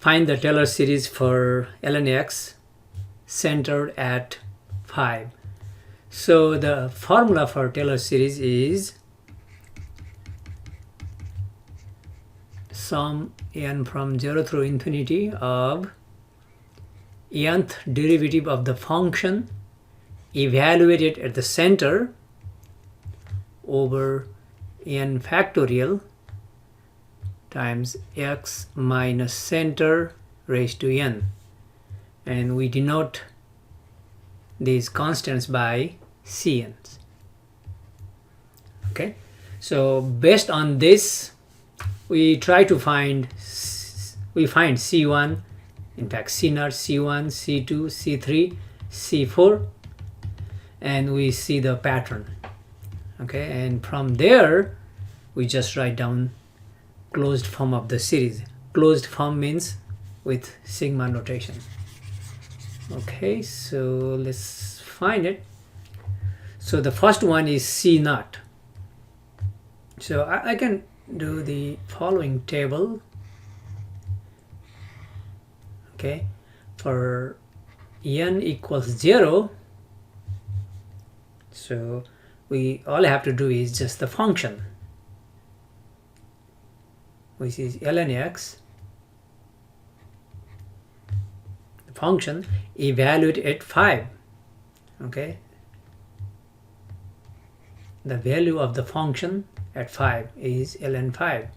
Find the Taylor series for ln x centered at 5. So the formula for Taylor series is sum n from 0 through infinity of nth derivative of the function evaluated at the center over n factorial times x minus center raised to n, and we denote these constants by cn's. Okay, so based on this we try to find c1, in fact c0, c1, c2, c3, c4, and we see the pattern. Okay, and from there we just write down closed form of the series. Closed form means with sigma notation. Okay, so let's find it. So the first one is c0. So I can do the following table. Okay, for n equals 0, so we all have to do is just the function, which is ln x, the function evaluate at 5. Okay, the value of the function at 5 is ln 5.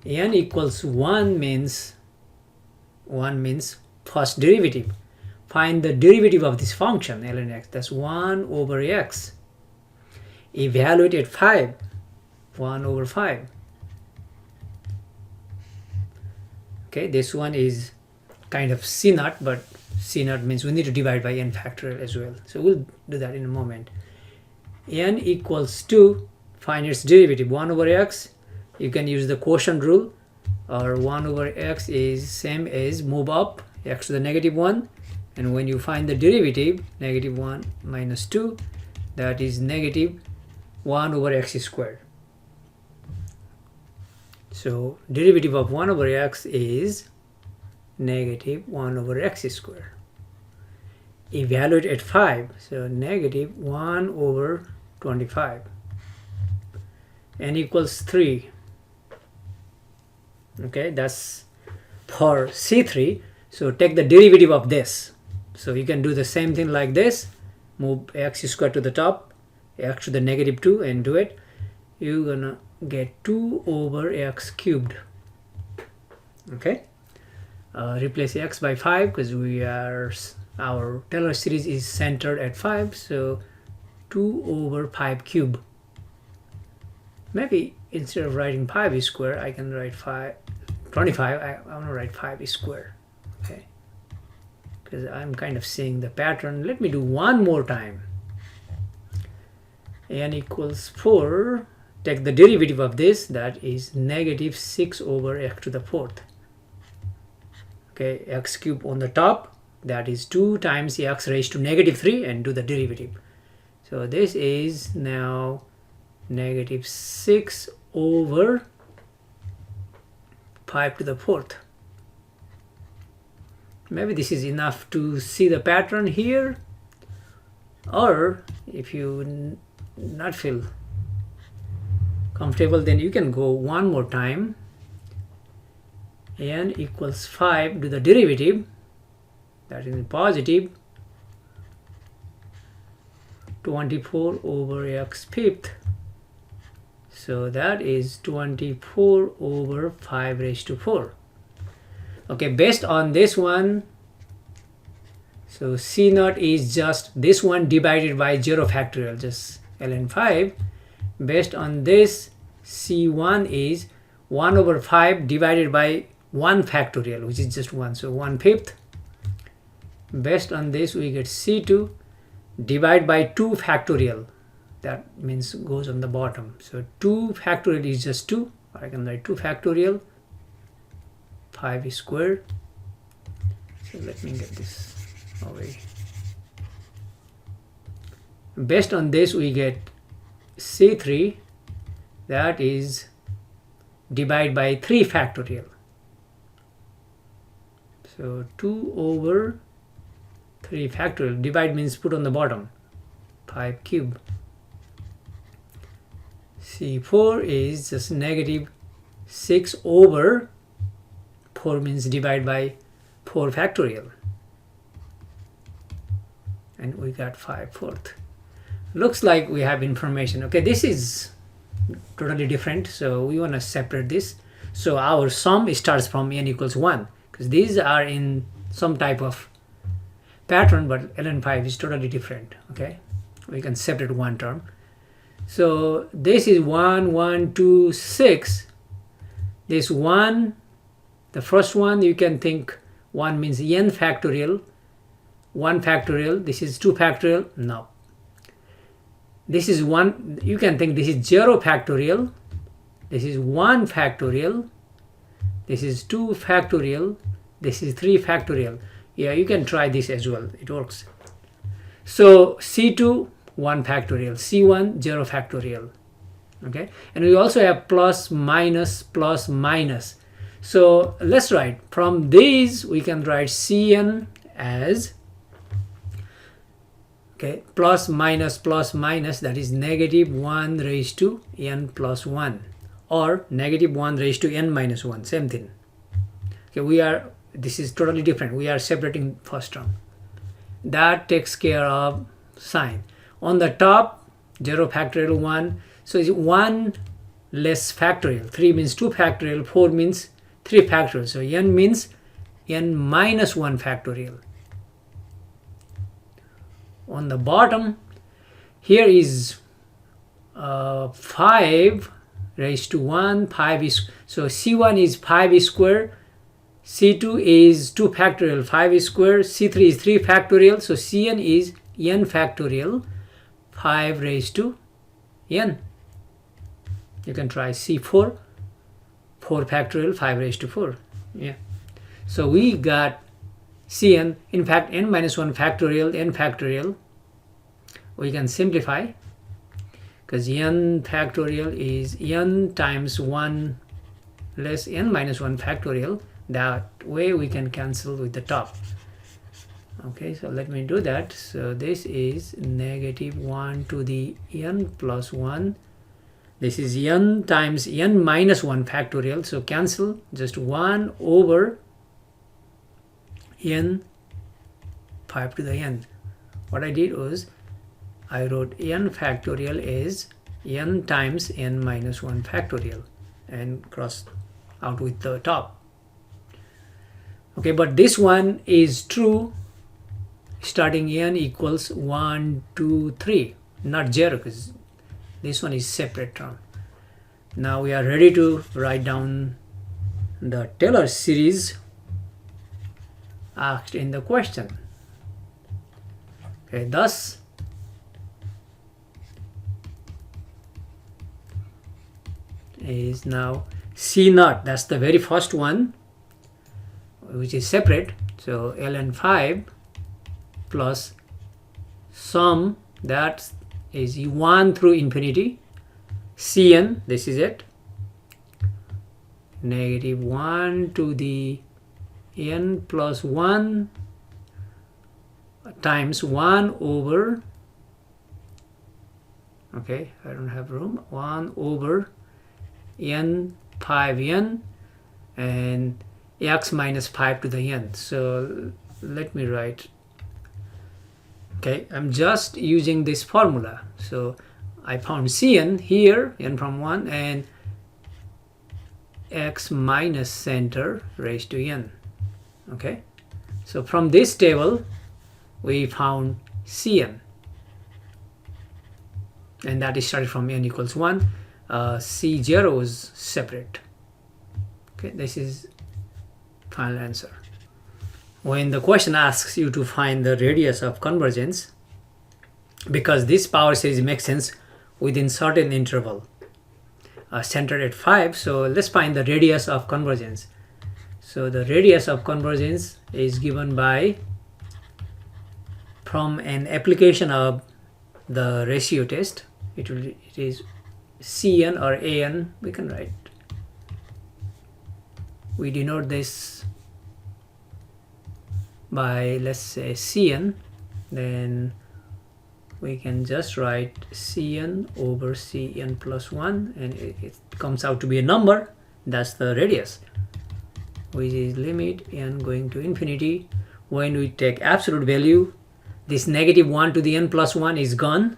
n equals 1 means first derivative. Find the derivative of this function ln x, that's 1 over x. Evaluate at 5, 1 over 5. Okay, this one is kind of c0, but c0 means we need to divide by n factorial as well, so we'll do that in a moment. N equals 2, find its derivative, 1 over x. You can use the quotient rule, or 1 over x is same as move up x to the -1, and when you find the derivative, -1 minus 2, that is -1 over x squared. So derivative of 1 over x is -1 over x squared. Evaluate at 5, so -1 over 25. N equals 3. Okay, that's for c3. So take the derivative of this. So you can do the same thing like this. Move x squared to the top, x to the -2, and do it. You're gonna get 2 over x cubed. Okay, replace x by 5 because our Taylor series is centered at 5. So 2 over 5 cube. Maybe instead of writing 5 square, I can write 25. I want to write 5 square. Okay, because I'm kind of seeing the pattern. Let me do one more time. N equals 4. Take the derivative of this, that is -6 over x to the 4th. Okay, x cubed on the top, that is 2 times x raised to -3, and do the derivative. So this is now -6 over 5 to the 4th. Maybe this is enough to see the pattern here, or if you not feel comfortable, then you can go one more time. N equals 5, do the derivative, that is positive 24 over x fifth. So that is 24 over 5 raised to 4. Okay, based on this one, so c0 is just this one divided by 0 factorial, just ln 5. Based on this, c1 is 1 over 5 divided by 1 factorial, which is just 1, so 1/5. Based on this, we get c2 divide by 2 factorial, that means goes on the bottom. So 2 factorial is just 2. I can write 2 factorial 5 squared. So let me get this away. Based on this, we get c3, that is divide by 3 factorial. So 2 over 3 factorial. Divide means put on the bottom. 5 cube. C4 is just negative 6 over 4 means divide by 4 factorial. And we got 5/4. Looks like we have information. Okay, this is totally different. So we want to separate this. So our sum starts from n equals 1. Because these are in some type of pattern, but ln5 is totally different. Okay, we can separate one term. So this is 1, 1, 2, 6. This 1, the first one, you can think 1 means n factorial, 1 factorial. This is 2 factorial. No. This is 1. You can think this is 0 factorial. This is 1 factorial. This is 2 factorial. This is 3 factorial. Yeah, you can try this as well. It works. So C2, 1 factorial. C1, 0 factorial. Okay. And we also have plus, minus, plus, minus. So let's write. From these, we can write Cn as, okay, plus, minus, that is negative 1 raised to n plus 1. Or negative 1 raised to n minus 1. Same thing. Okay, this is totally different. We are separating first term. That takes care of sign. On the top, 0 factorial 1. So it's 1 less factorial. 3 means 2 factorial. 4 means 3 factorial. So n means n minus 1 factorial. On the bottom, here is 5 raised to 1. 5 is, so C1 is 5 square. C2 is 2 factorial, 5 square. C3 is 3 factorial. So Cn is n factorial, 5 raised to n. You can try C4, 4 factorial, 5 raised to 4. Yeah. So we got Cn, in fact, n minus 1 factorial, n factorial. We can simplify because n factorial is n times 1 less n minus 1 factorial. That way we can cancel with the top. Okay, so let me do that. So this is negative 1 to the n plus 1. This is n times n minus 1 factorial. So cancel just 1 over n 5 to the n. What I did was I wrote n factorial is n times n minus 1 factorial and cross out with the top. Okay, but this one is true starting n equals 1, 2, 3, not 0 because this one is separate term. Now we are ready to write down the Taylor series asked in the question. Okay, thus is now C naught, that's the very first one which is separate. So ln5 plus sum, that is 1 through infinity, Cn, this is it, negative 1 to the n plus 1 times 1 over, okay, I don't have room, 1 over n 5n and x minus 5 to the n. So let me write, okay, I'm just using this formula. So I found Cn here, n from 1, and x minus center raised to n. Okay, so from this table we found Cn, and that is started from n equals 1. C0 is separate. Okay, this is final answer. When the question asks you to find the radius of convergence, because this power series makes sense within certain interval centered at 5, so let's find the radius of convergence. So the radius of convergence is given by, from an application of the ratio test, it is Cn or An, we can write we denote this by, let's say, Cn, then we can just write Cn over Cn plus 1, and it comes out to be a number. That's the radius, which is limit n going to infinity. When we take absolute value, this negative 1 to the n plus 1 is gone,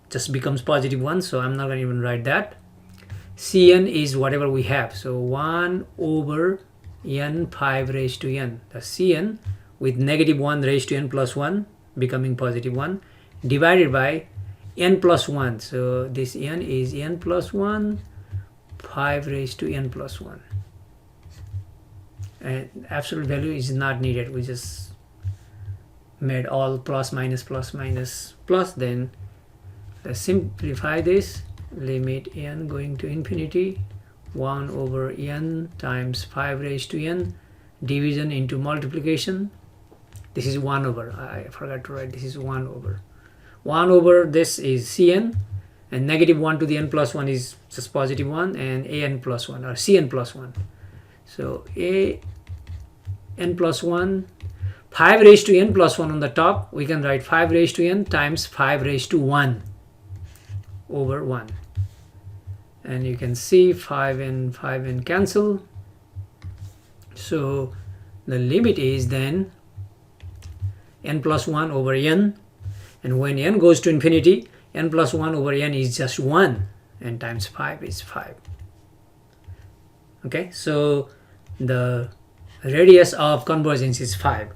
just becomes positive 1, so I'm not going to even write that. Cn is whatever we have, so 1 over n 5 raised to n, that's Cn, with negative 1 raised to n plus 1 becoming positive 1, divided by n plus 1. So this n is n plus 1, 5 raised to n plus 1. And absolute value is not needed. We just made all plus minus plus minus plus. Then let's simplify this. Limit n going to infinity, 1 over n times 5 raised to n, division into multiplication. This is 1 over, I forgot to write, this is 1 over. 1 over this is Cn, and negative 1 to the n plus 1 is just positive 1, and an plus 1, or Cn plus 1. So an plus 1, 5 raised to n plus 1 on the top, we can write 5 raised to n times 5 raised to 1 over 1. And you can see 5 and cancel. So the limit is then n plus 1 over n, and when n goes to infinity, n plus 1 over n is just 1, and times 5 is 5. Okay, so the radius of convergence is 5.